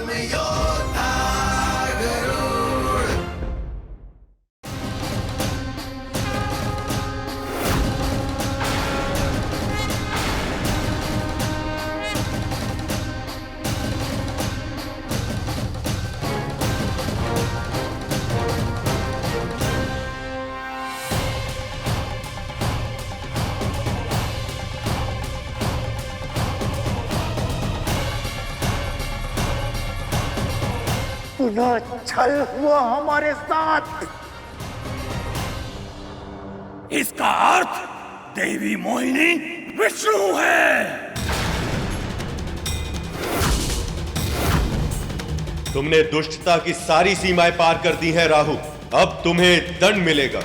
योद्धा गरुड़। पुनः छल हुआ हमारे साथ। इसका अर्थ देवी मोहिनी विष्णु है। तुमने दुष्टता की सारी सीमाएं पार कर दी हैं राहु, अब तुम्हें दंड मिलेगा।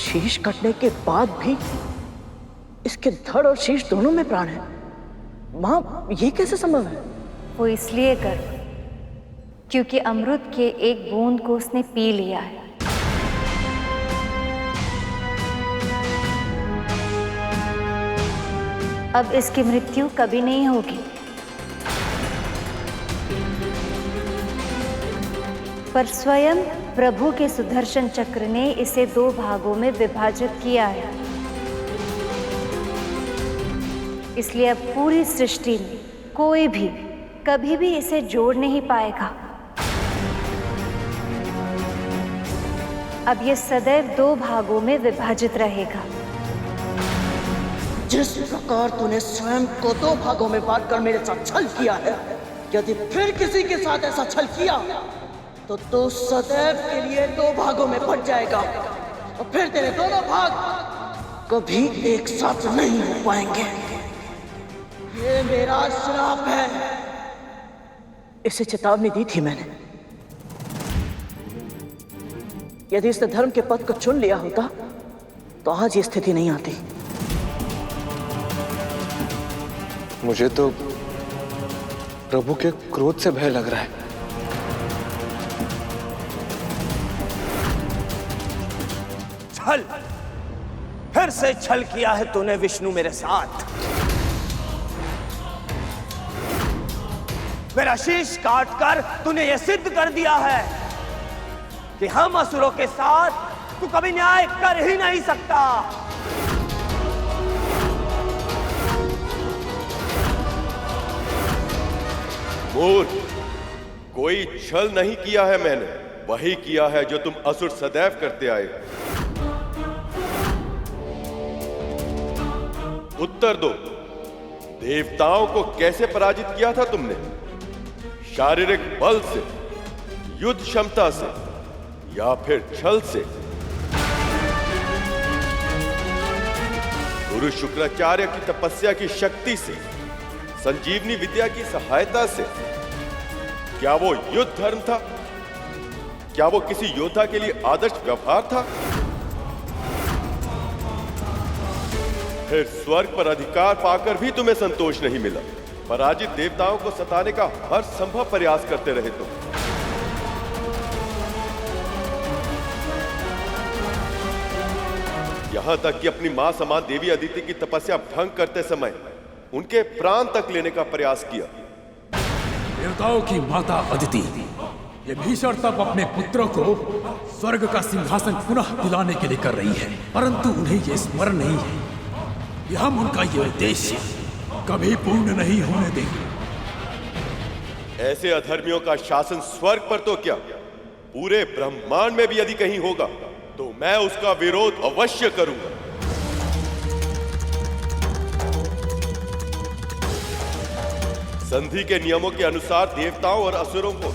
शीश कटने के बाद भी इसके धड़ और शीश दोनों में प्राण है। माँ, ये कैसे संभव है? वो इसलिए कर क्योंकि अमृत के एक बूंद को उसने पी लिया है। अब इसकी मृत्यु कभी नहीं होगी, पर स्वयं प्रभु के सुदर्शन चक्र ने इसे 2 भागों में विभाजित किया है। इसलिए अब पूरी सृष्टि में कोई भी कभी भी इसे जोड़ नहीं पाएगा। अब ये सदैव 2 भागों में विभाजित रहेगा। जिस प्रकार तूने स्वयं को 2 भागों में बांटकर मेरे साथ छल किया है, यदि फिर किसी के साथ ऐसा छल किया तो तू सदैव के लिए 2 भागों में बट जाएगा और फिर तेरे दोनों भाग कभी एक साथ नहीं हो पाएंगे। ये मेरा श्राप है। इसे चेतावनी दी थी मैंने। यदि इसने धर्म के पथ को चुन लिया होता तो आज ये स्थिति नहीं आती। मुझे तो प्रभु के क्रोध से भय लग रहा है। छल, फिर से छल किया है तूने विष्णु मेरे साथ। मेरा शीश काटकर तूने यह सिद्ध कर दिया है कि हम असुरों के साथ तू कभी न्याय कर ही नहीं सकता। मूर्ख, कोई छल नहीं किया है मैंने, वही किया है जो तुम असुर सदैव करते आए। उत्तर दो, देवताओं को कैसे पराजित किया था तुमने? शारीरिक बल से, युद्ध क्षमता से, या फिर छल से? गुरु शुक्राचार्य की तपस्या की शक्ति से, संजीवनी विद्या की सहायता से? क्या वो युद्ध धर्म था? क्या वो किसी योद्धा के लिए आदर्श व्यवहार था? फिर स्वर्ग पर अधिकार पाकर भी तुम्हें संतोष नहीं मिला। पराजित देवताओं को सताने का हर संभव प्रयास करते रहे तुम। यहां तक कि अपनी मां समान देवी अदिति की तपस्या भंग करते समय उनके प्राण तक लेने का प्रयास किया। देवताओं की माता अदिति, ये भीषण तप अपने पुत्रों को स्वर्ग का सिंहासन पुनः दिलाने के लिए कर रही है, परंतु उन्हें ये स्मरण नहीं है कि हम उनका ये उद्देश्य कभी पूर्ण नहीं होने देंगे। ऐसे अधर्मियों का शासन स्वर्ग पर तो क्या, पूरे ब्रह्मांड में भी यदि कहीं होगा तो मैं उसका विरोध अवश्य करूंगा। संधि के नियमों के अनुसार देवताओं और असुरों को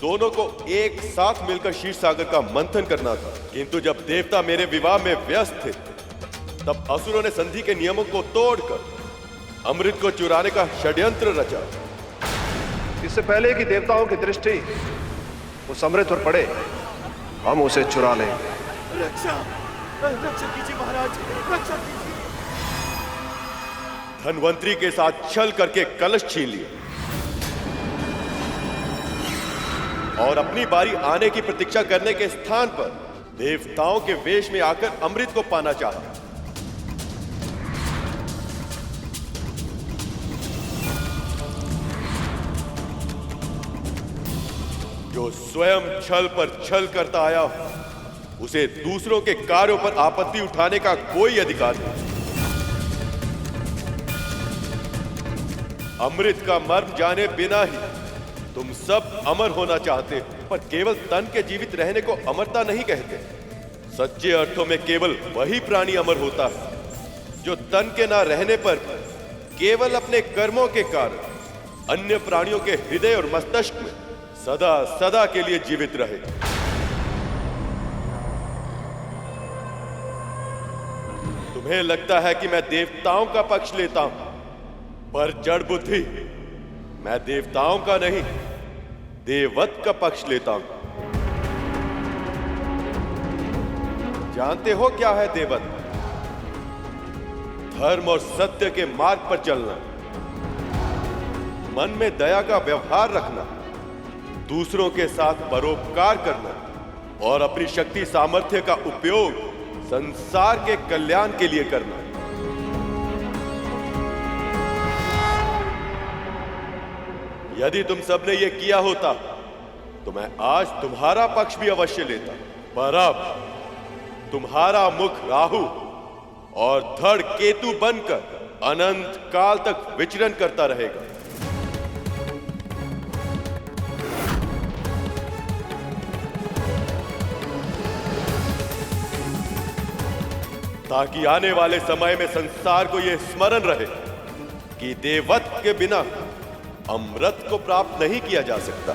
दोनों को एक साथ मिलकर क्षीर सागर का मंथन करना था, किंतु जब देवता मेरे विवाह में व्यस्त थे तब असुरों ने संधि के नियमों को तोड़कर अमृत को चुराने का षड्यंत्र रचा। इससे पहले कि देवताओं की दृष्टि उस अमृत पर पड़े, हम उसे चुरा लें। रक्षा कीजिए महाराज, रक्षा कीजिए। धनवंतरी के साथ छल करके कलश छीन लिए और अपनी बारी आने की प्रतीक्षा करने के स्थान पर देवताओं के वेश में आकर अमृत को पाना चाहा। जो स्वयं छल पर छल करता आया हो, उसे दूसरों के कार्यों पर आपत्ति उठाने का कोई अधिकार नहीं। अमृत का मर्म जाने बिना ही तुम सब अमर होना चाहते हो, पर केवल तन के जीवित रहने को अमरता नहीं कहते। सच्चे अर्थों में केवल वही प्राणी अमर होता है जो तन के ना रहने पर केवल अपने कर्मों के कारण अन्य प्राणियों के हृदय और मस्तिष्क में सदा सदा के लिए जीवित रहे। तुम्हें लगता है कि मैं देवताओं का पक्ष लेता हूं, पर जड़ बुद्धि, मैं देवताओं का नहीं, देववत का पक्ष लेता हूं। जानते हो क्या है देवत? धर्म और सत्य के मार्ग पर चलना, मन में दया का व्यवहार रखना, दूसरों के साथ परोपकार करना और अपनी शक्ति सामर्थ्य का उपयोग संसार के कल्याण के लिए करना। यदि तुम सबने ये किया होता तो मैं आज तुम्हारा पक्ष भी अवश्य लेता, पर अब तुम्हारा मुख राहु और धड़ केतु बनकर अनंत काल तक विचरण करता रहेगा। ताकि आने वाले समय में संसार को यह स्मरण रहे कि देववत के बिना अमृत को प्राप्त नहीं किया जा सकता।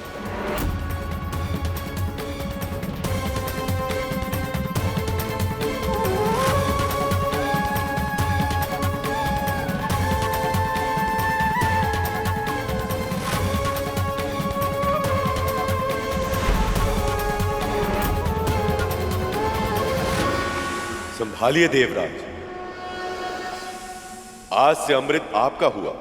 संभालिए देवराज, आज से अमृत आपका हुआ।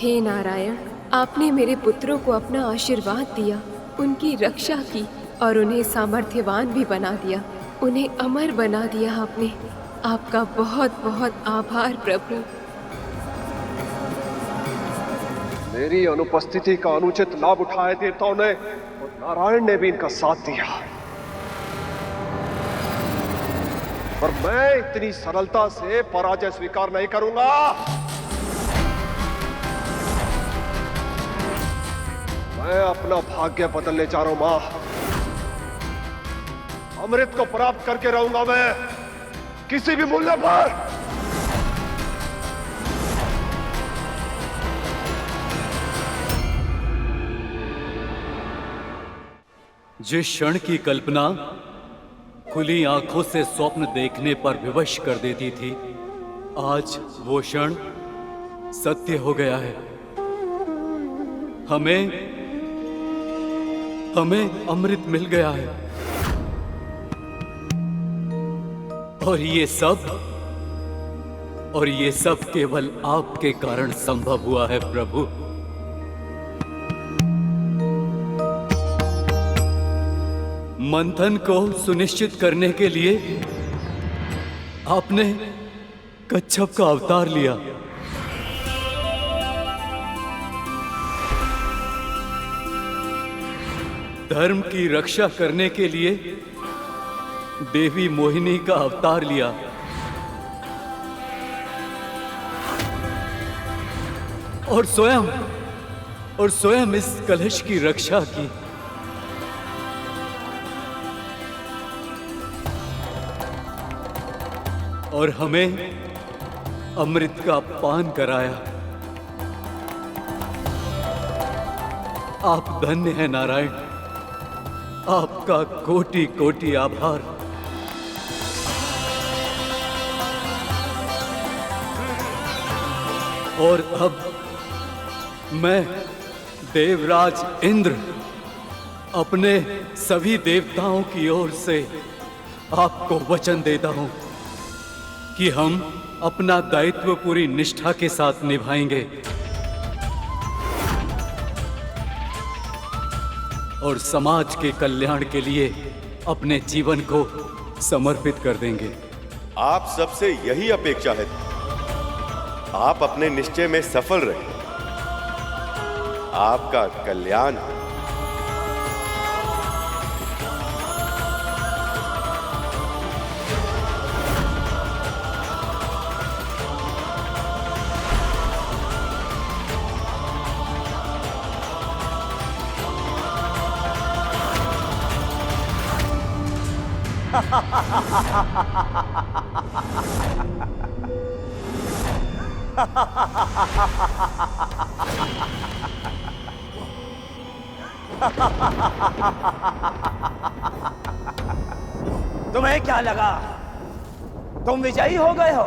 हे नारायण, आपने मेरे पुत्रों को अपना आशीर्वाद दिया, उनकी रक्षा की और उन्हें सामर्थ्यवान भी बना दिया, उन्हें अमर बना दिया आपने। आपका बहुत बहुत आभार प्रभु। मेरी अनुपस्थिति का अनुचित लाभ उठाए देवताओं ने और नारायण ने भी इनका साथ दिया, पर मैं इतनी सरलता से पराजय स्वीकार नहीं करूंगा। मैं अपना भाग्य बदलने जा रहा हूं मां। अमृत को प्राप्त करके रहूंगा मैं, किसी भी मूल्य पर। जिस क्षण की कल्पना खुली आंखों से स्वप्न देखने पर विवश कर देती थी, आज वो क्षण सत्य हो गया है। हमें अमृत मिल गया है, और ये सब केवल आपके कारण संभव हुआ है प्रभु। मंथन को सुनिश्चित करने के लिए आपने कच्छप का अवतार लिया। धर्म की रक्षा करने के लिए देवी मोहिनी का अवतार लिया, और स्वयं इस कलश की रक्षा की। और हमें अमृत का पान कराया। आप धन्य हैं नारायण, आपका कोटि कोटि आभार। और अब मैं देवराज इंद्र अपने सभी देवताओं की ओर से आपको वचन देता हूं कि हम अपना दायित्व पूरी निष्ठा के साथ निभाएंगे और समाज के कल्याण के लिए अपने जीवन को समर्पित कर देंगे। आप सबसे यही अपेक्षा है, आप अपने निश्चय में सफल रहें। आपका कल्याण हो। तुम्हें क्या लगा तुम विजयी हो गए हो?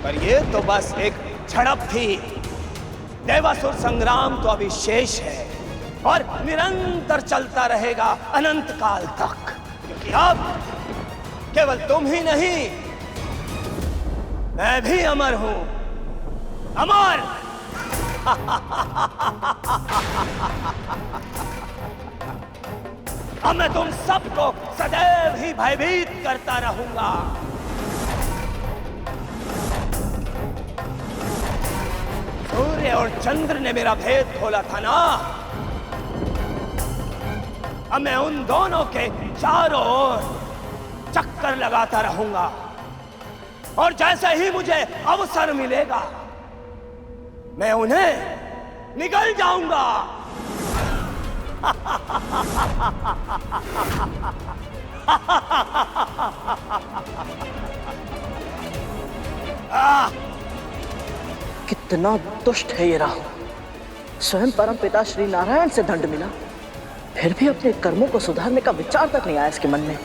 पर ये तो बस एक झड़प थी। देवासुर संग्राम तो अभी शेष है और निरंतर चलता रहेगा अनंत काल तक, क्योंकि अब केवल तुम ही नहीं, मैं भी अमर हूं। अमर! अब मैं तुम सबको सदैव ही भयभीत करता रहूंगा। सूर्य और चंद्र ने मेरा भेद खोला था ना, अब मैं उन दोनों के चारों ओर चक्कर लगाता रहूंगा, और जैसे ही मुझे अवसर मिलेगा मैं उन्हें निगल जाऊंगा। कितना दुष्ट है ये राहु। स्वयं परमपिता श्री नारायण से दंड मिला, फिर भी अपने कर्मों को सुधारने का विचार तक नहीं आया इसके मन में।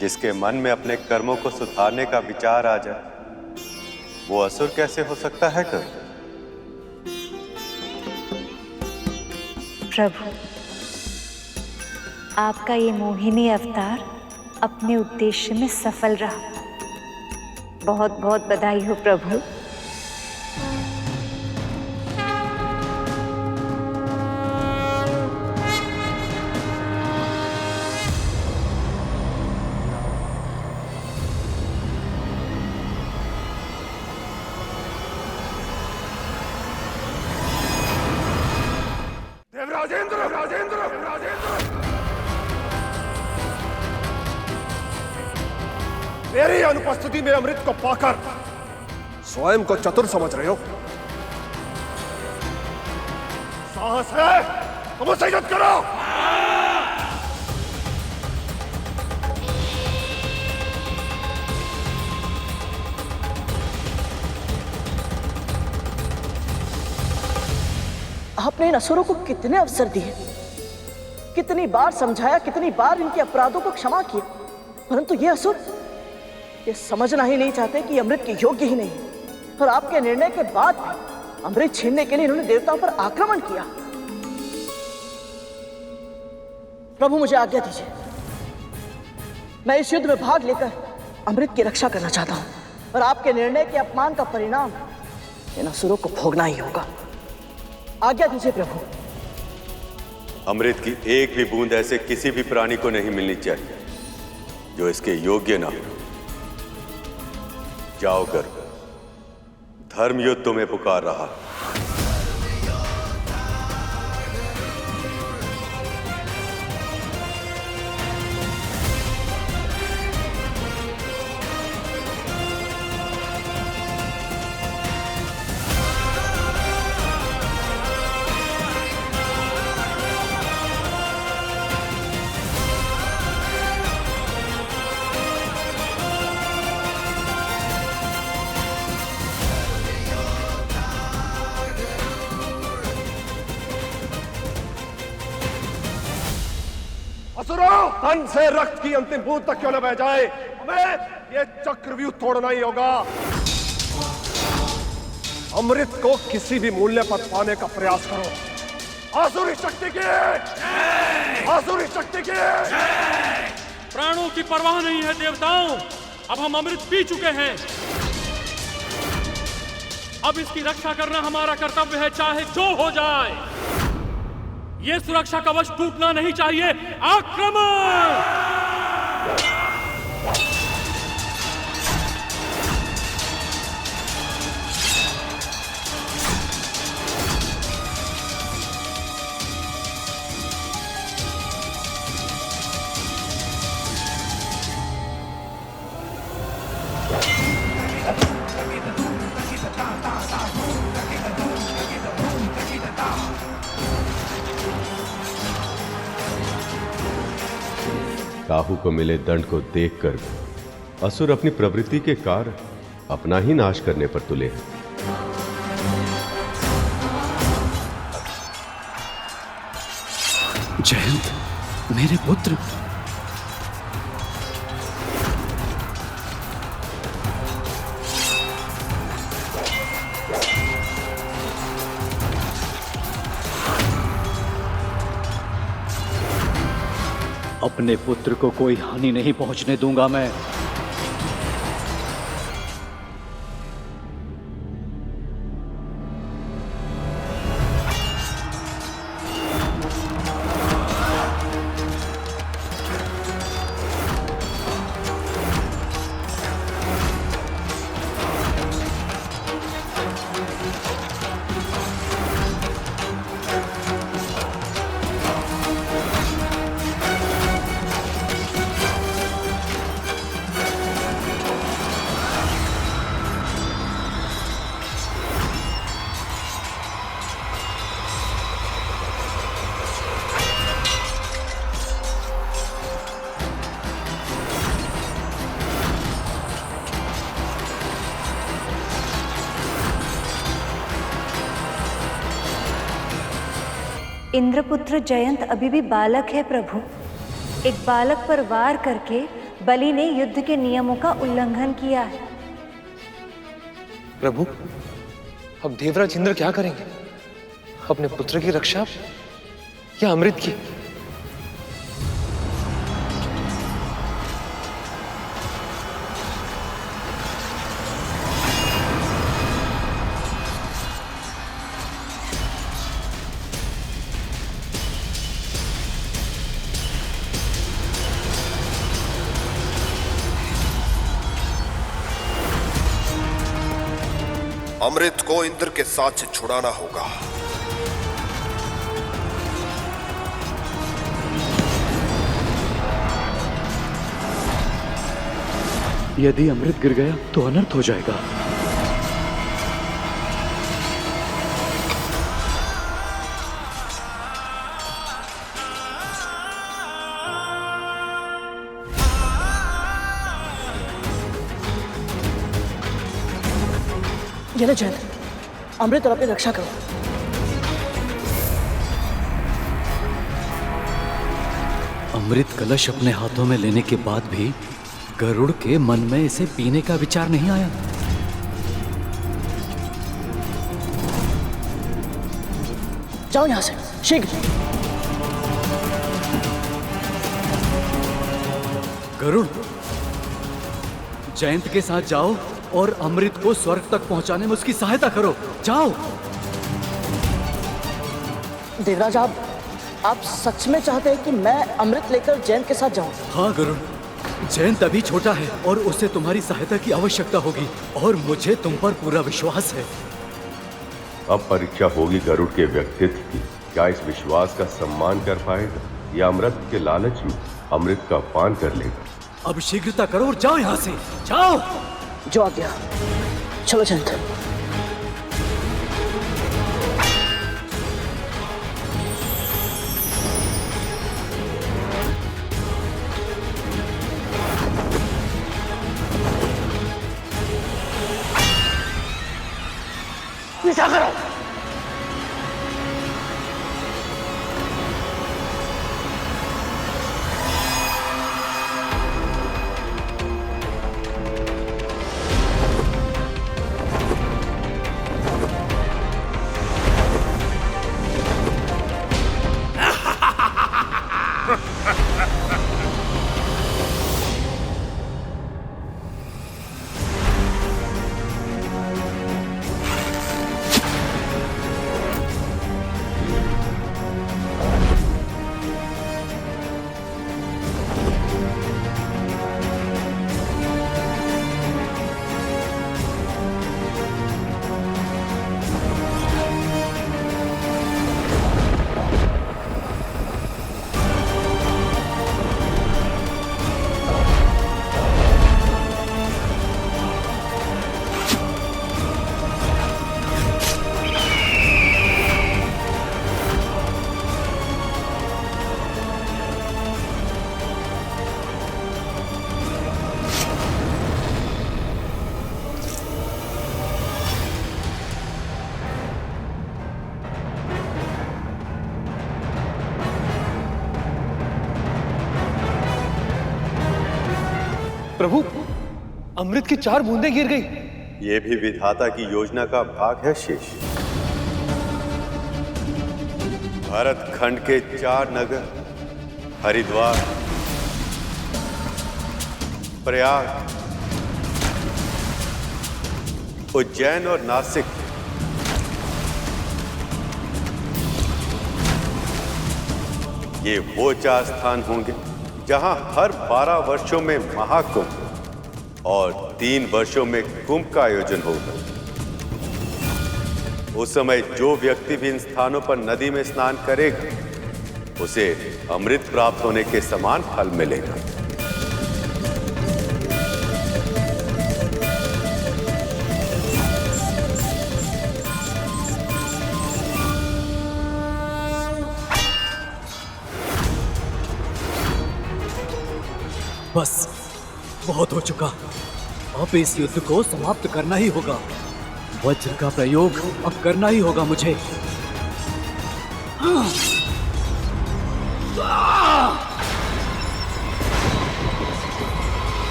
जिसके मन में अपने कर्मों को सुधारने का विचार आ जाए, वो असुर कैसे हो सकता है कभी? प्रभु, आपका ये मोहिनी अवतार अपने उद्देश्य में सफल रहा। बहुत बहुत बधाई हो प्रभु। मेरी अनुपस्थिति में अमृत को पाकर स्वयं को चतुर समझ रहे हो? साहस है तो मुझसे युद्ध करो। आपने इन असुरों को कितने अवसर दिए, कितनी बार समझाया, कितनी बार इनके अपराधों को क्षमा किया, परंतु ये असुर ये समझना ही नहीं चाहते कि अमृत के योग्य ही नहीं। और आपके निर्णय के बाद भी अमृत छीनने के लिए इन्होंने देवताओं पर आक्रमण किया। प्रभु मुझे आज्ञा दीजिए, मैं इस युद्ध में भाग लेकर अमृत की रक्षा करना चाहता हूं, और आपके निर्णय के अपमान का परिणाम इन असुरों को भोगना ही होगा। आज्ञा दीजिए प्रभु। अमृत की एक भी बूंद ऐसे किसी भी प्राणी को नहीं मिलनी चाहिए जो इसके योग्य ना हो। जाओ कर, धर्म युद्ध तुम्हें पुकार रहा। असुरों, तन से रक्त की अंतिम बूंद तक क्यों न बह जाए, हमें ये चक्रव्यूह तोड़ना ही होगा। अमृत को किसी भी मूल्य पर पाने का प्रयास करो। आसुरी शक्ति की, आसुरी शक्ति की। प्राणों की परवाह नहीं है देवताओं, अब हम अमृत पी चुके हैं। अब इसकी रक्षा करना हमारा कर्तव्य है, चाहे जो हो जाए। ये सुरक्षा कवच टूटना नहीं चाहिए। आक्रमण! राहु को मिले दंड को देखकर असुर अपनी प्रवृत्ति के कारण अपना ही नाश करने पर तुले हैं। जयंत, मेरे पुत्र, अपने पुत्र को कोई हानि नहीं पहुंचने दूंगा मैं। इंद्रपुत्र जयंत अभी भी बालक है प्रभु। एक बालक पर वार करके बलि ने युद्ध के नियमों का उल्लंघन किया है। प्रभु, अब देवराज इंद्र क्या करेंगे? अपने पुत्र की रक्षा या अमृत की? अमृत को इंद्र के साथ से छुड़ाना होगा। यदि अमृत गिर गया तो अनर्थ हो जाएगा। ये ले जैन, अमृत और अपनी रक्षा करो। अमृत कलश अपने हाथों में लेने के बाद भी गरुड़ के मन में इसे पीने का विचार नहीं आया। जाओ यहां से शीघ्र। गरुड़, जयंत के साथ जाओ और अमृत को स्वर्ग तक पहुंचाने में उसकी सहायता करो। जाओ। देवराज, आप सच में चाहते हैं कि मैं अमृत लेकर जयंत के साथ जाऊं? हाँ गरुड़, जयंत अभी छोटा है और उसे तुम्हारी सहायता की आवश्यकता होगी और मुझे तुम पर पूरा विश्वास है। अब परीक्षा होगी गरुड़ के व्यक्तित्व की। क्या इस विश्वास का सम्मान कर पाएगा या अमृत के लालच में अमृत का पान कर लेगा? अब शीघ्रता करो और जाओ यहाँ से, जाओ। जो आ गया, चलो जयंत। पीछा करो। प्रभु, अमृत की 4 बूंदें गिर गई। ये भी विधाता की योजना का भाग है शेष। भारत खंड के 4 नगर हरिद्वार, प्रयाग, उज्जैन और नासिक ये वो 4 स्थान होंगे जहां हर 12 वर्षों में महाकुंभ और 3 वर्षों में कुंभ का आयोजन होगा। उस समय जो व्यक्ति भी इन स्थानों पर नदी में स्नान करेगा उसे अमृत प्राप्त होने के समान फल मिलेगा। बस बहुत हो चुका। अब इस युद्ध को समाप्त करना ही होगा। वज्र का प्रयोग अब करना ही होगा मुझे।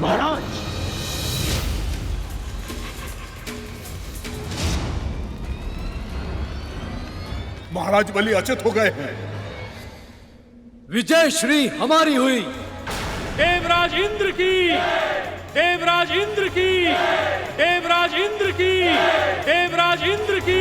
महाराज, महाराज बलि अचित हो गए हैं। विजय श्री हमारी हुई। देवराज इंद्र की, देवराज इंद्र की, देवराज इंद्र की, देवराज इंद्र की।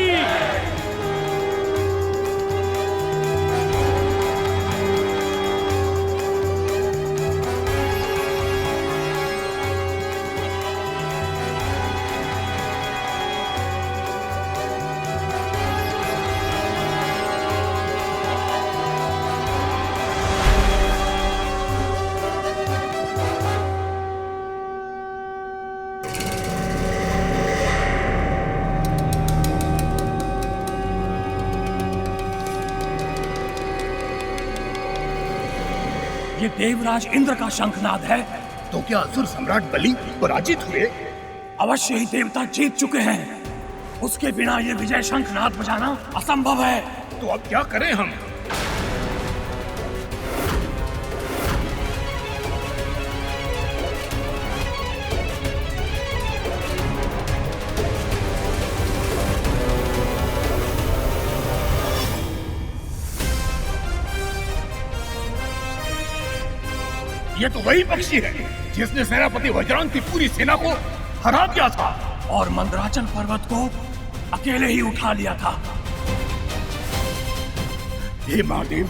ये देवराज इंद्र का शंखनाद है। तो क्या असुर सम्राट बलि पराजित हुए? अवश्य ही देवता जीत चुके हैं। उसके बिना ये विजय शंखनाद बजाना असंभव है। तो अब क्या करें हम? ये तो वही पक्षी है जिसने सेनापति वज्रांग की पूरी सेना को हरा दिया था और मंदराचल पर्वत को अकेले ही उठा लिया था। हे महादेव,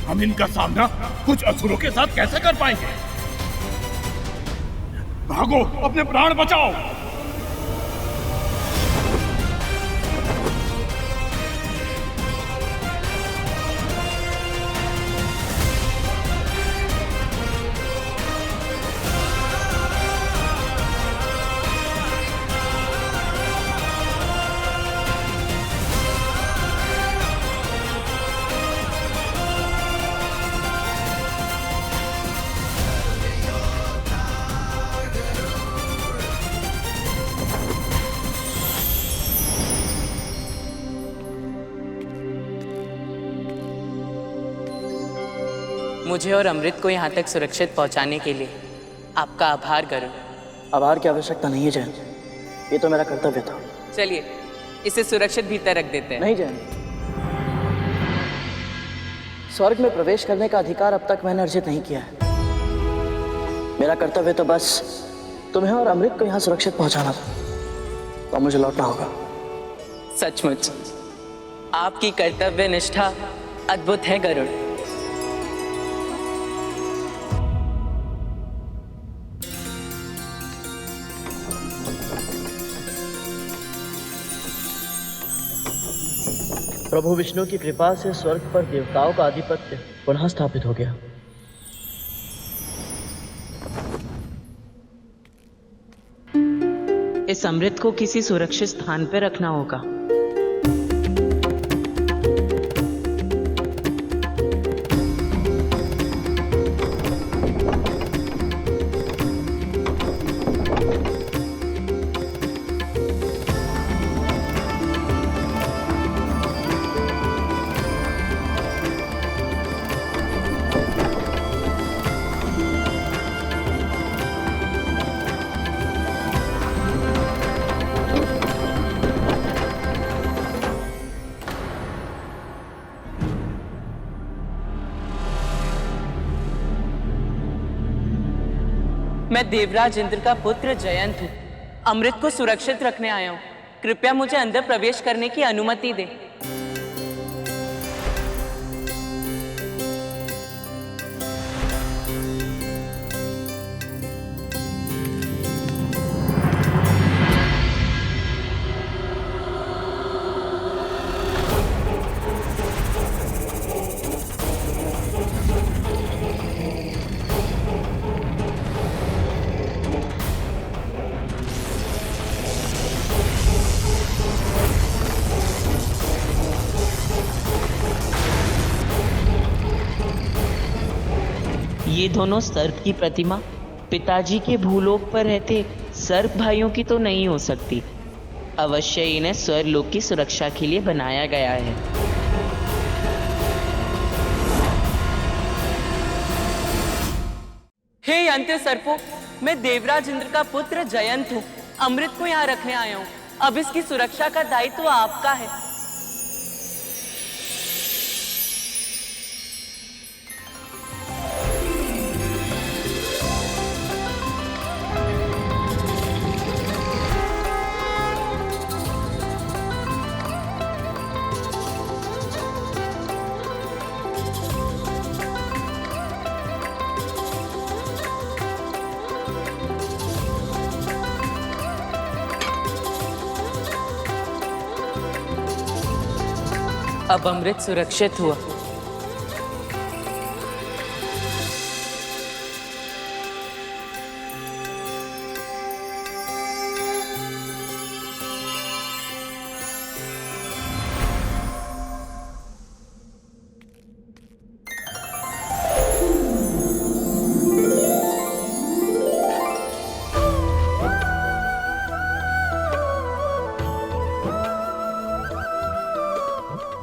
हम इनका सामना कुछ असुरों के साथ कैसे कर पाएंगे? भागो, अपने प्राण बचाओ। मुझे और अमृत को यहाँ तक सुरक्षित पहुँचाने के लिए आपका आभार गरुड़। आभार की आवश्यकता नहीं है जैन, ये तो मेरा कर्तव्य था। चलिए इसे सुरक्षित भीतर रख देते हैं। नहीं जैन, स्वर्ग में प्रवेश करने का अधिकार अब तक मैंने अर्जित नहीं किया है। मेरा कर्तव्य तो बस तुम्हें और अमृत को यहाँ सुरक्षित पहुँचाना था, तो मुझे लौटना होगा। सचमुच आपकी कर्तव्य निष्ठा अद्भुत है गरुड़। प्रभु विष्णु की कृपा से स्वर्ग पर देवताओं का आधिपत्य पुनः स्थापित हो गया। इस अमृत को किसी सुरक्षित स्थान पर रखना होगा। मैं देवराज इंद्र का पुत्र जयंत हूँ। अमृत को सुरक्षित रखने आया हूँ। कृपया मुझे अंदर प्रवेश करने की अनुमति दें। ये दोनों सर्प की प्रतिमा पिताजी के भूलोक पर रहते सर्प भाइयों की तो नहीं हो सकती। अवश्य इन्हें स्वर्लोक की सुरक्षा के लिए बनाया गया है। हे अंत्य सर्पों, मैं देवराज इंद्र का पुत्र जयंत हूँ। अमृत को यहाँ रखने आया हूँ। अब इसकी सुरक्षा का दायित्व आपका है। अब अमृत सुरक्षित हुआ।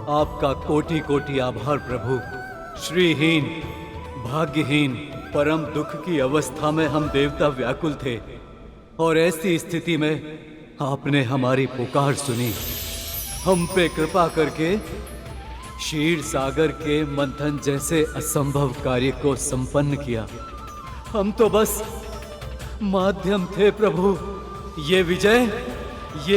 आपका कोटि कोटि आभार प्रभु। श्रीहीन, भाग्यहीन, परम दुख की अवस्था में हम देवता व्याकुल थे और ऐसी स्थिति में आपने हमारी पुकार सुनी। हम पे कृपा करके क्षीर सागर के मंथन जैसे असंभव कार्य को संपन्न किया। हम तो बस माध्यम थे प्रभु। ये विजय, ये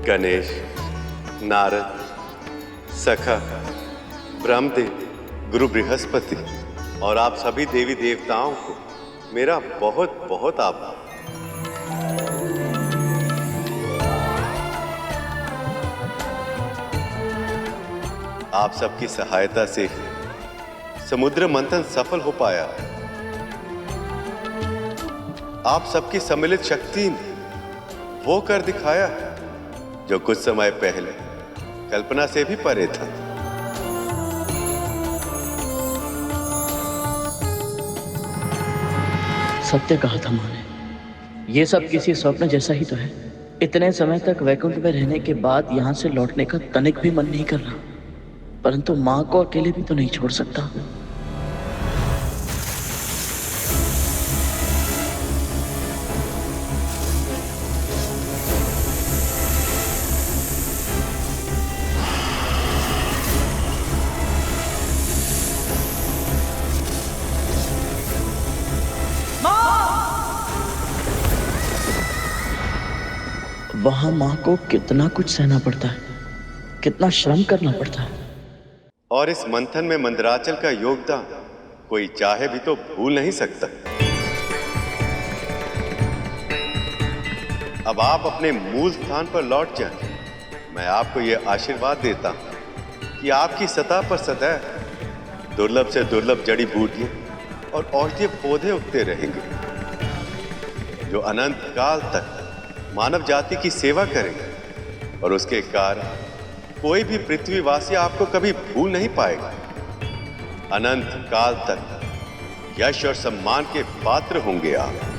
गणेश, नारद, सखा, ब्रह्मदेव, गुरु बृहस्पति और आप सभी देवी देवताओं को मेरा बहुत बहुत आभार। आप सबकी सहायता से समुद्र मंथन सफल हो पाया। आप सबकी सम्मिलित शक्ति ने वो कर दिखाया है जो कुछ समय पहले कल्पना से भी परे था। सत्य कहा था माँ ने, ये सब किसी स्वप्न जैसा ही तो है। इतने समय तक वैकुंठ में रहने के बाद यहाँ से लौटने का तनिक भी मन नहीं कर रहा, परंतु माँ को अकेले भी तो नहीं छोड़ सकता। वहां माँ को कितना कुछ सहना पड़ता है, कितना श्रम करना पड़ता है। और इस मंथन में मंदराचल का योगदान कोई चाहे भी तो भूल नहीं सकता। अब आप अपने मूल स्थान पर लौट जाएं। मैं आपको यह आशीर्वाद देता हूं कि आपकी सतह पर सदैव दुर्लभ से दुर्लभ जड़ी बूटियां और औषधीय पौधे उगते रहेंगे, जो अनंत काल तक मानव जाति की सेवा करेंगे। और उसके कारण कोई भी पृथ्वीवासी आपको कभी भूल नहीं पाएगा। अनंत काल तक यश और सम्मान के पात्र होंगे आप।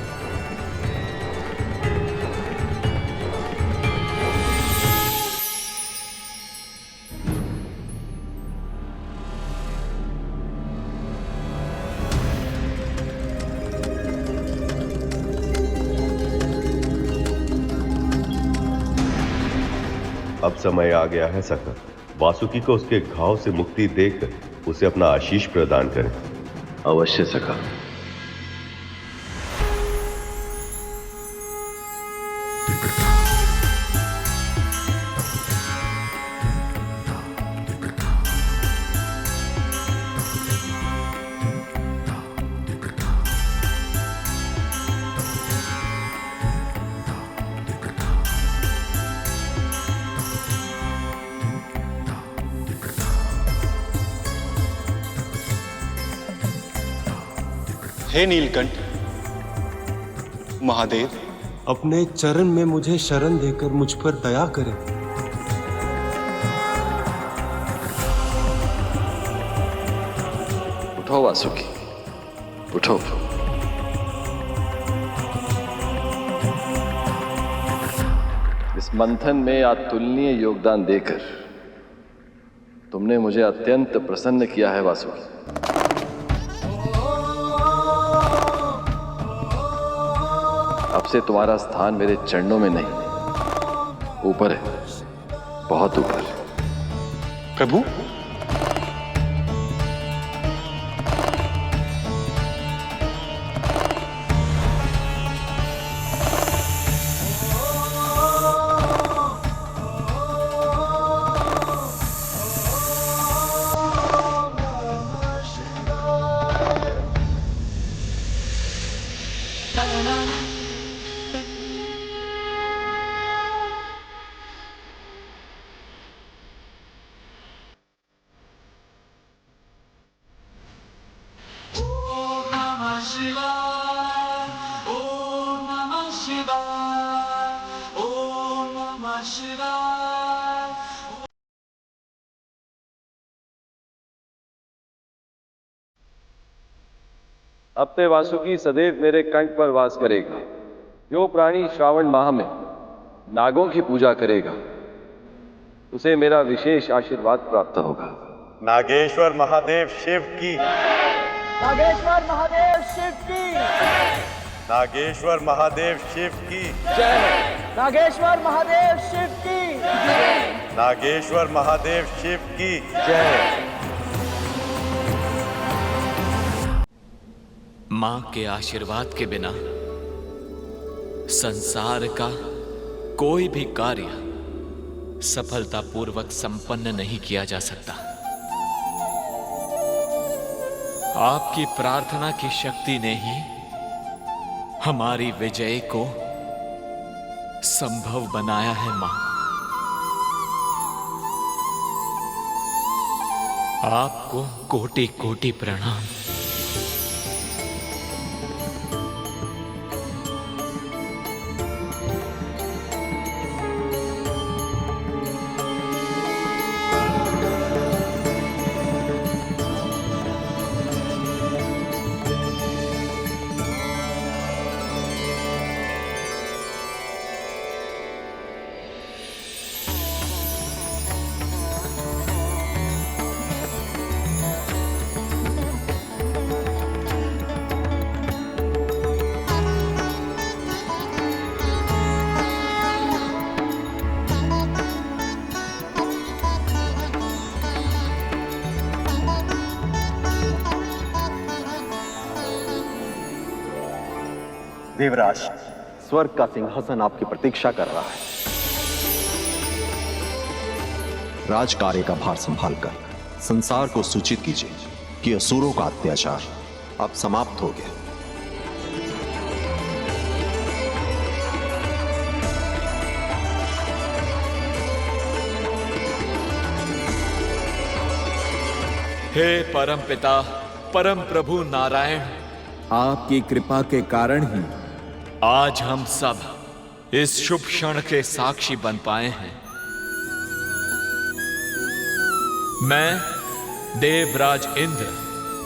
अब समय आ गया है सखा, वासुकी को उसके घाव से मुक्ति देकर उसे अपना आशीष प्रदान करें। अवश्य सखा। हे नीलकंठ महादेव, अपने चरण में मुझे शरण देकर मुझ पर दया करें। उठो वासुकी, उठो। इस मंथन में अतुलनीय योगदान देकर तुमने मुझे अत्यंत प्रसन्न किया है वासुकी। अब से तुम्हारा स्थान मेरे चरणों में नहीं, ऊपर है, बहुत ऊपर। प्रभु, अब ते वासुकी सदैव मेरे कंठ पर वास करेगा। जो प्राणी श्रावण माह में नागों की पूजा करेगा उसे मेरा विशेष आशीर्वाद प्राप्त होगा। नागेश्वर महादेव शिव की, नागेश्वर महादेव शिव की, नागेश्वर महादेव शिव की जय, नागेश्वर महादेव शिव की जय, नागेश्वर महादेव शिव की जय। मां के आशीर्वाद के बिना संसार का कोई भी कार्य सफलतापूर्वक संपन्न नहीं किया जा सकता। आपकी प्रार्थना की शक्ति ने ही हमारी विजय को संभव बनाया है मां। आपको कोटि कोटि प्रणाम। देवराज, स्वर्ग का सिंहासन आपकी प्रतीक्षा कर रहा है। राजकार्य का भार संभालकर संसार को सूचित कीजिए कि असुरों का अत्याचार अब समाप्त हो गया। हे परम पिता, परम प्रभु नारायण, आपकी कृपा के कारण ही आज हम सब इस शुभ क्षण के साक्षी बन पाए हैं। मैं देवराज इंद्र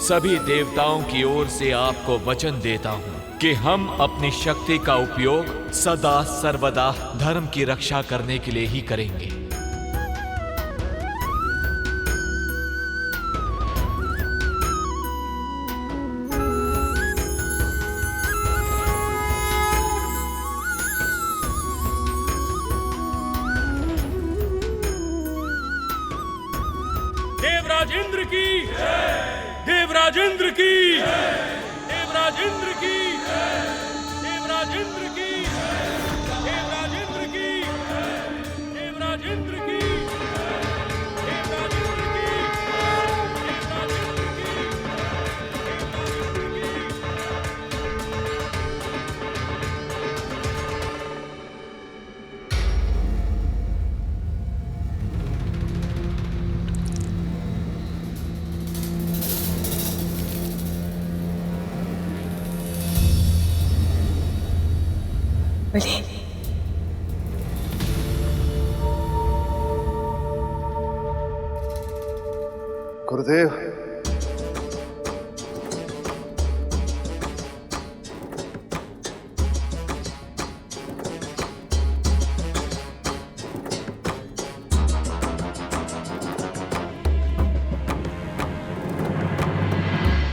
सभी देवताओं की ओर से आपको वचन देता हूं कि हम अपनी शक्ति का उपयोग सदा सर्वदा धर्म की रक्षा करने के लिए ही करेंगे। देवराज इंद्र की, देवराज इंद्र की, देवराज इंद्र की, देवराज इंद्र की, देवराज इंद्र की, देवराज इंद्र की, देवराज इंद्र की, देवराज बलि, गुरुदेव,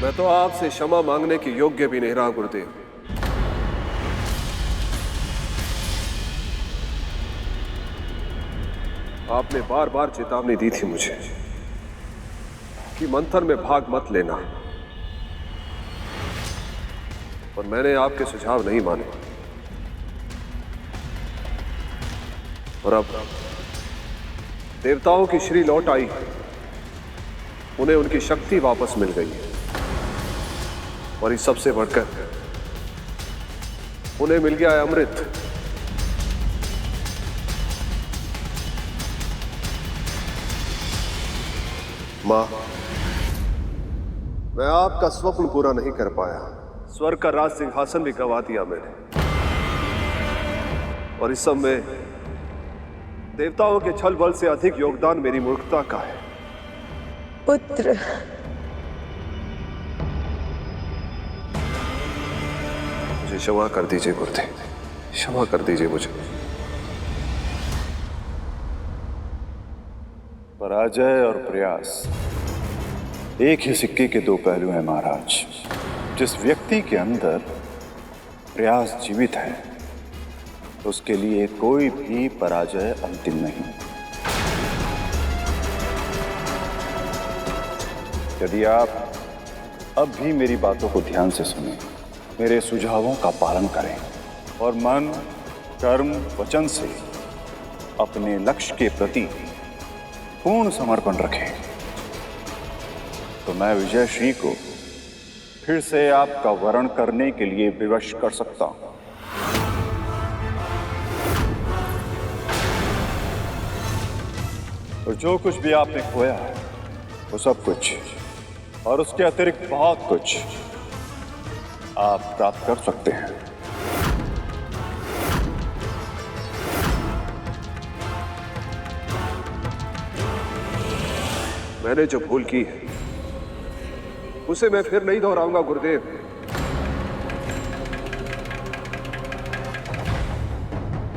मैं तो आपसे क्षमा मांगने के योग्य भी नहीं रहा गुरुदेव। आपने बार बार चेतावनी दी थी मुझे कि मंथन में भाग मत लेना, और मैंने आपके सुझाव नहीं माने। और अब देवताओं की श्री लौट आई, उन्हें उनकी शक्ति वापस मिल गई है, और इस सबसे बढ़कर उन्हें मिल गया है अमृत। मां, मैं आपका स्वप्न पूरा नहीं कर पाया। स्वर्ग का राज सिंहासन भी गंवा दिया मैंने, और इस सब में देवताओं के छल बल से अधिक योगदान मेरी मूर्खता का है। पुत्र, मुझे क्षमा कर दीजिए गुरुदेव, क्षमा कर दीजिए मुझे। पराजय और प्रयास एक ही सिक्के के दो पहलू हैं महाराज। जिस व्यक्ति के अंदर प्रयास जीवित है, उसके लिए कोई भी पराजय अंतिम नहीं। यदि आप अब भी मेरी बातों को ध्यान से सुनें, मेरे सुझावों का पालन करें और मन, कर्म, वचन से अपने लक्ष्य के प्रति पूर्ण समर्पण रखें, तो मैं विजय श्री को फिर से आपका वरण करने के लिए विवश कर सकता हूं। और जो कुछ भी आपने खोया है, वो सब कुछ और उसके अतिरिक्त बहुत कुछ आप प्राप्त कर सकते हैं। मैंने जो भूल की है उसे मैं फिर नहीं दोहराऊंगा गुरुदेव।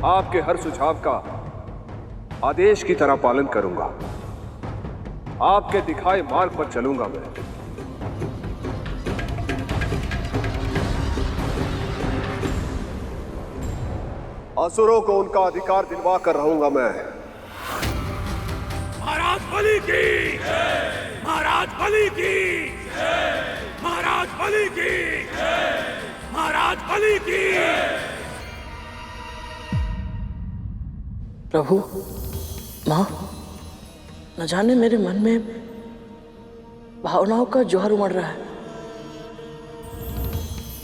आपके हर सुझाव का आदेश की तरह पालन करूंगा। आपके दिखाए मार्ग पर चलूंगा मैं। असुरों को उनका अधिकार दिलवा कर रहूंगा मैं। महाराज बलि की, महाराज बलि की, महाराज बलि की, महाराज बलि की। प्रभु, मां, न जाने मेरे मन में भावनाओं का ज्वार उमड़ रहा है।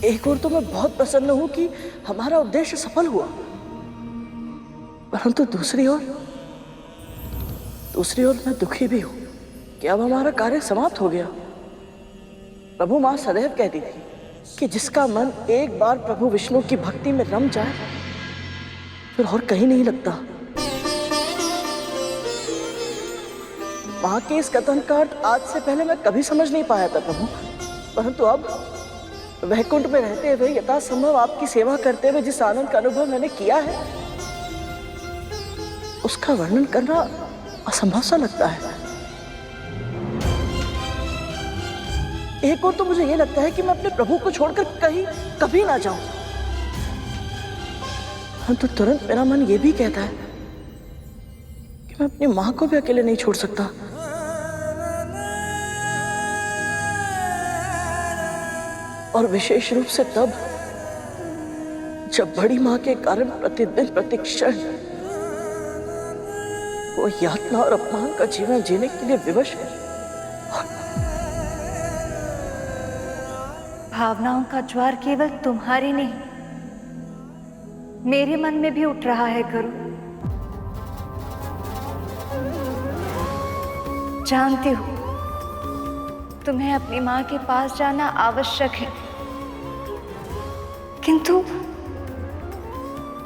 एक ओर तो मैं बहुत प्रसन्न हूं कि हमारा उद्देश्य सफल हुआ, परंतु दूसरी ओर मैं दुखी भी हूं कि अब हमारा कार्य समाप्त हो गया। प्रभु मां सदैव कहती थी कि जिसका मन एक बार प्रभु विष्णु की भक्ति में रम जाए फिर और कहीं नहीं लगता। मां के इस कथन का अर्थ आज से पहले मैं कभी समझ नहीं पाया था प्रभु, परंतु अब वैकुंठ में रहते हुए यथासंभव आपकी सेवा करते हुए जिस आनंद का अनुभव मैंने किया है उसका वर्णन करना असंभव सा लगता है। एक और तो मुझे यह लगता है कि मैं अपने प्रभु को छोड़कर कहीं कभी ना जाऊं, परंतु तुरंत मेरा मन यह भी कहता है कि मैं अपनी मां को भी अकेले नहीं छोड़ सकता। और विशेष रूप से तब जब बड़ी मां के कारण प्रतिदिन प्रतिक्षण वो यातना और अपमान का जीवन जीने के लिए विवश है। भावनाओं का ज्वार केवल तुम्हारी नहीं, मेरे मन में भी उठ रहा है गुरु। जानती हूं तुम्हें अपनी मां के पास जाना आवश्यक है,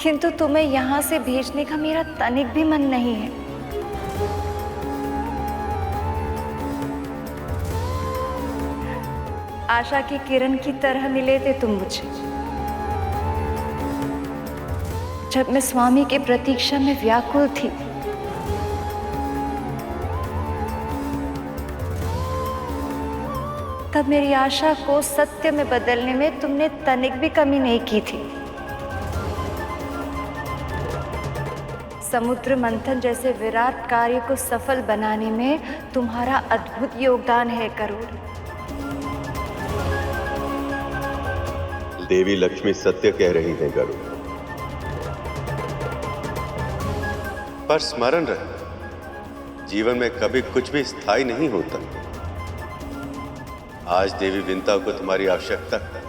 किंतु तुम्हें यहां से भेजने का मेरा तनिक भी मन नहीं है। आशा की किरण की तरह मिले थे तुम मुझे जब मैं स्वामी की प्रतीक्षा में व्याकुल थी। तब मेरी आशा को सत्य में बदलने में तुमने तनिक भी कमी नहीं की थी। समुद्र मंथन जैसे विराट कार्य को सफल बनाने में तुम्हारा अद्भुत योगदान है करुण। देवी लक्ष्मी सत्य कह रही हैं गरुड़, पर स्मरण रहे जीवन में कभी कुछ भी स्थायी नहीं होता। आज देवी विंता को तुम्हारी आवश्यकता है,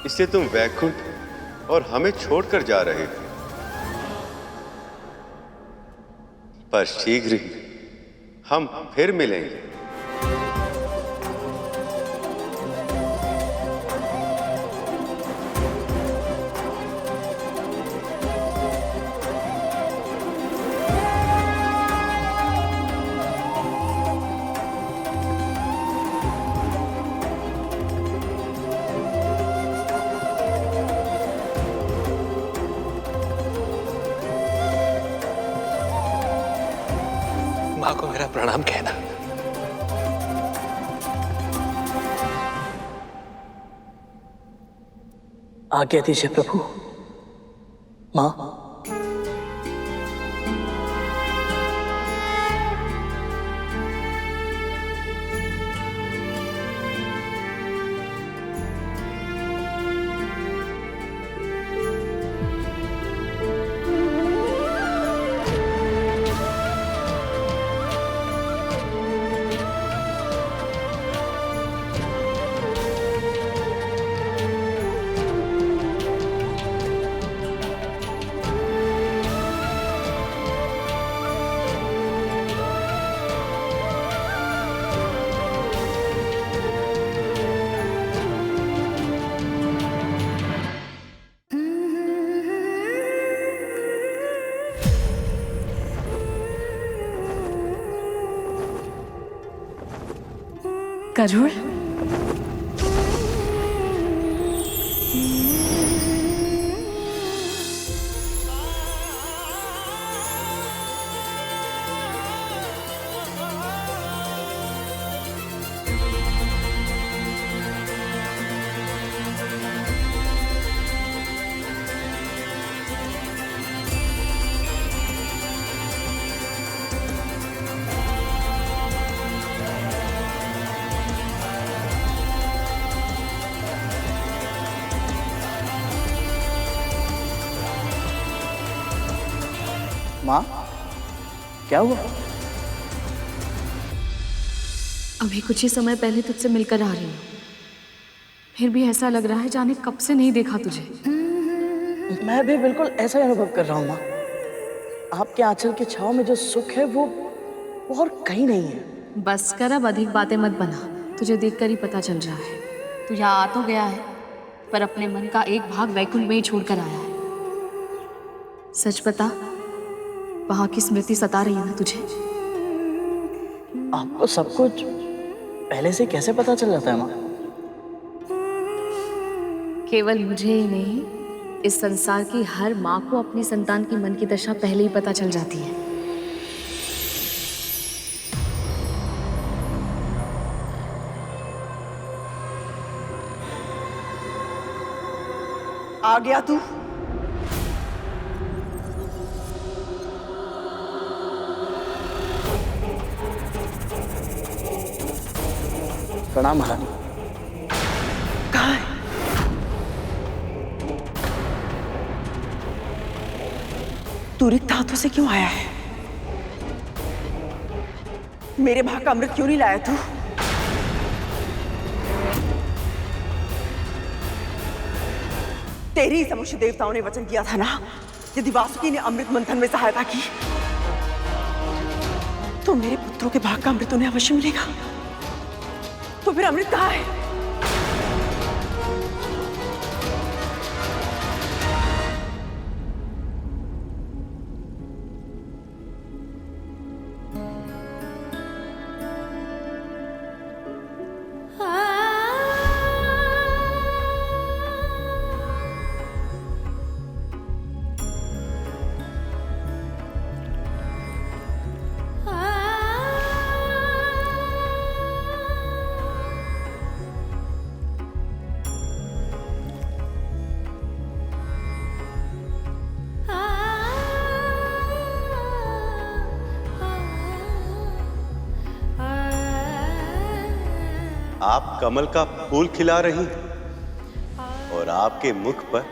इसलिए तुम वैकुंठ और हमें छोड़कर जा रहे हो, पर शीघ्र ही हम फिर मिलेंगे। मां को मेरा प्रणाम कहना। आज्ञा दीजिए प्रभु। मां, करुण, मां, क्या हुआ? अभी कुछ ही समय पहले तुझसे मिलकर आ रही हूँ, फिर भी ऐसा लग रहा है जाने कब से नहीं देखा तुझे। मैं भी बिल्कुल ऐसा ही अनुभव कर रहा हूँ माँ। आपके आंचल की छाव में जो सुख है वो और कहीं नहीं है। बस कर, अब अधिक बातें मत बना। तुझे देखकर ही पता चल रहा है तू यहाँ आ तो गया है, पर अपने मन का एक भाग वैकुंठ में ही छोड़कर आया है। सच बता, वहां की स्मृति सता रही है ना तुझे? आपको सब कुछ पहले से कैसे पता चल जाता है माँ? केवल मुझे ही नहीं, इस संसार की हर माँ को अपनी संतान की मन की दशा पहले ही पता चल जाती है। आ गया तू? प्रणाम महारानी। कहाँ है? तू रिक्त हाथों से क्यों आया है? मेरे भाग का अमृत क्यों नहीं लाया तू? तेरी समक्ष देवताओं ने वचन किया था ना, यदि वासुकी ने अमृत मंथन में सहायता की तो मेरे पुत्रों के भाग का अमृत उन्हें अवश्य मिलेगा। तो फिर अमृत कहाँ है? आप कमल का फूल खिला रही और आपके मुख पर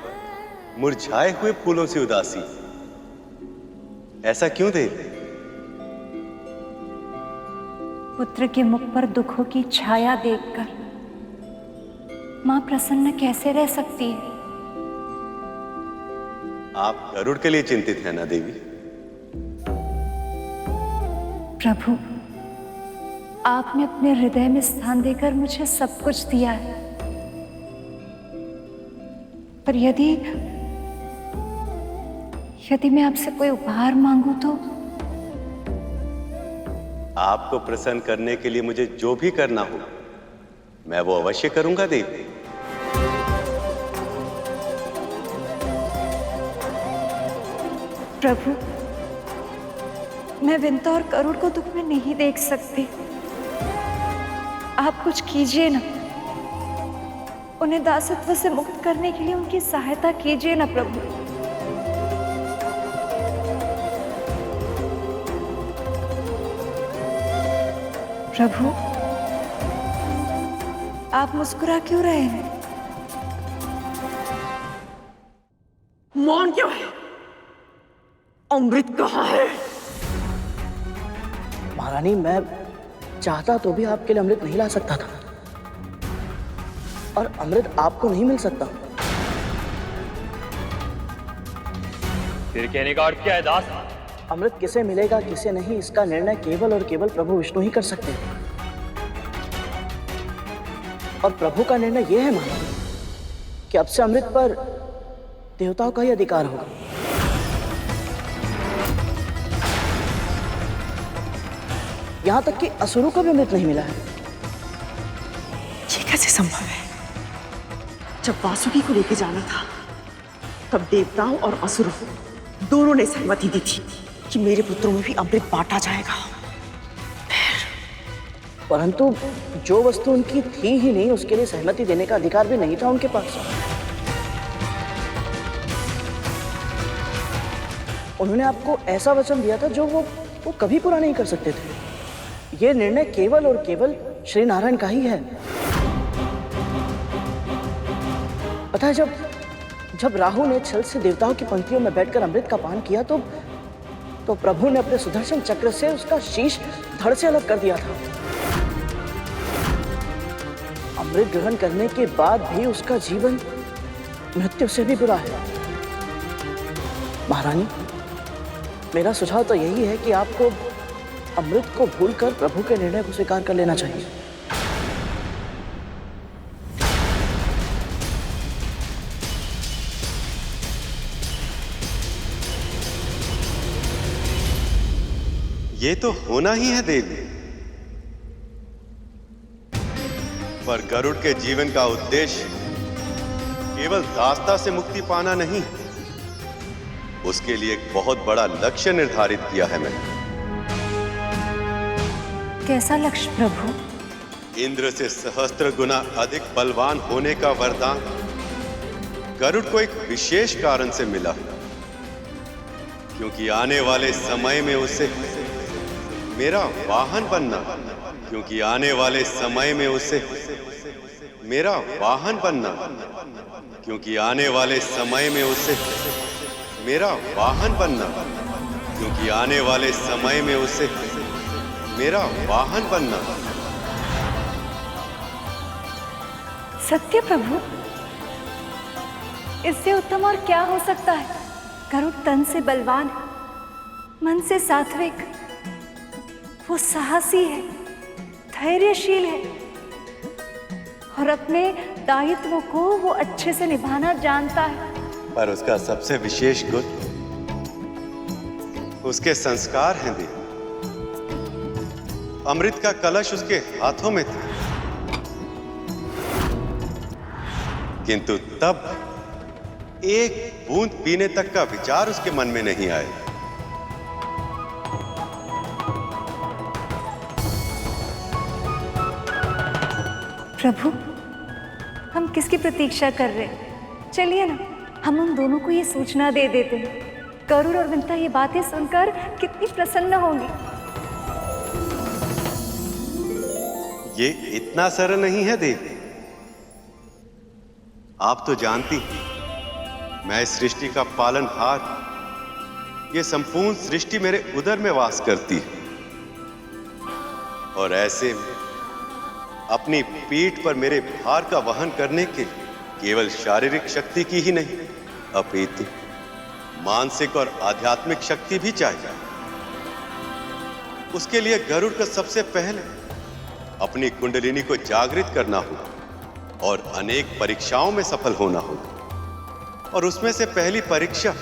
मुरझाए हुए फूलों से उदासी, ऐसा क्यों देवी? पुत्र के मुख पर दुखों की छाया देखकर मां प्रसन्न कैसे रह सकती है? आप गरुड़ के लिए चिंतित हैं ना देवी? प्रभु, आपने अपने हृदय में स्थान देकर मुझे सब कुछ दिया है, पर यदि मैं आपसे कोई उपहार मांगू तो? आपको प्रसन्न करने के लिए मुझे जो भी करना हो मैं वो अवश्य करूंगा देवी। प्रभु, मैं विंता और करुण को दुख में नहीं देख सकती। आप कुछ कीजिए ना, उन्हें दासत्व से मुक्त करने के लिए उनकी सहायता कीजिए ना प्रभु। प्रभु, आप मुस्कुरा क्यों रहे हैं? मौन क्यों है? अमृत कहाँ है? महारानी, मैं चाहता तो भी आपके लिए अमृत नहीं ला सकता था, और अमृत आपको नहीं मिल सकता। फिर कहने का अर्थ क्या है दास? अमृत किसे मिलेगा किसे नहीं, इसका निर्णय केवल और केवल प्रभु विष्णु ही कर सकते हैं। और प्रभु का निर्णय यह है महारानी कि अब से अमृत पर देवताओं का ही अधिकार होगा। यहां तक कि असुरों को भी अमृत नहीं मिला है। ये कैसे संभव है? जब वासुकी को लेके जाना था तब देवताओं और असुरों दोनों ने सहमति दी थी कि मेरे पुत्रों में भी अमृत बांटा जाएगा। परंतु जो वस्तु उनकी थी ही नहीं, उसके लिए सहमति देने का अधिकार भी नहीं था उनके पास। उन्होंने आपको ऐसा वचन दिया था जो वो कभी पूरा नहीं कर सकते थे। यह निर्णय केवल और केवल श्री नारायण का ही है। पता है, जब राहु ने छल से देवताओं की पंक्तियों में बैठकर अमृत का पान किया तो प्रभु ने अपने सुदर्शन चक्र से उसका शीश धड़ से अलग कर दिया था। अमृत ग्रहण करने के बाद भी उसका जीवन मृत्यु से भी बुरा है। महारानी, मेरा सुझाव तो यही है कि आपको अमृत को भूलकर प्रभु के निर्णय को स्वीकार कर लेना चाहिए। ये तो होना ही है देवी, पर गरुड़ के जीवन का उद्देश्य केवल दास्ता से मुक्ति पाना नहीं, उसके लिए एक बहुत बड़ा लक्ष्य निर्धारित किया है मैंने। कैसा लक्ष्य प्रभु? इंद्र से सहस्त्र गुना अधिक बलवान होने का वरदान गरुड़ को एक विशेष कारण से मिला, क्योंकि आने वाले समय में उसे मेरा वाहन बनना, क्योंकि आने वाले समय में उसे मेरा वाहन बनना, क्योंकि आने वाले समय में उसे मेरा वाहन बनना, क्योंकि आने वाले समय में उसे मेरा वाहन बनना। सत्य प्रभु, इससे उत्तम और क्या हो सकता है? गरुड़ तन से बलवान, मन से सात्विक, वो साहसी है, धैर्यशील है और अपने दायित्वों को वो अच्छे से निभाना जानता है। पर उसका सबसे विशेष गुण उसके संस्कार हैं देवी। अमृत का कलश उसके हाथों में था, किंतु तब एक बूंद पीने तक का विचार उसके मन में नहीं आया। प्रभु, हम किसकी प्रतीक्षा कर रहे हैं? चलिए ना, हम उन दोनों को ये सूचना दे देते हैं। गरुड़ और विंता ये बातें सुनकर कितनी प्रसन्न होंगी। ये इतना सरल नहीं है देवी। आप तो जानती हैं, मैं इस सृष्टि का पालनहार, ये संपूर्ण सृष्टि मेरे उदर में वास करती है, और ऐसे में अपनी पीठ पर मेरे भार का वहन करने के केवल शारीरिक शक्ति की ही नहीं, अपितु मानसिक और आध्यात्मिक शक्ति भी चाहिए। उसके लिए गरुड़ को सबसे पहले अपनी कुंडलिनी को जागृत करना होगा और अनेक परीक्षाओं में सफल होना होगा, और उसमें से पहली परीक्षा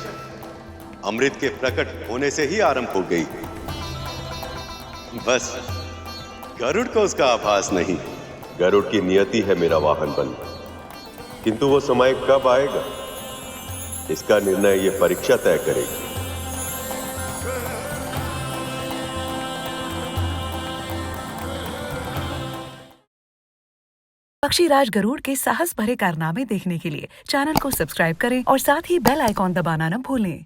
अमृत के प्रकट होने से ही आरंभ हो गई। बस गरुड़ को उसका आभास नहीं। गरुड़ की नियति है मेरा वाहन बनना, किंतु वो समय कब आएगा, इसका निर्णय ये परीक्षा तय करेगी। पक्षीराज गरुड़ के साहस भरे कारनामे देखने के लिए चैनल को सब्सक्राइब करें और साथ ही बेल आइकॉन दबाना न भूलें।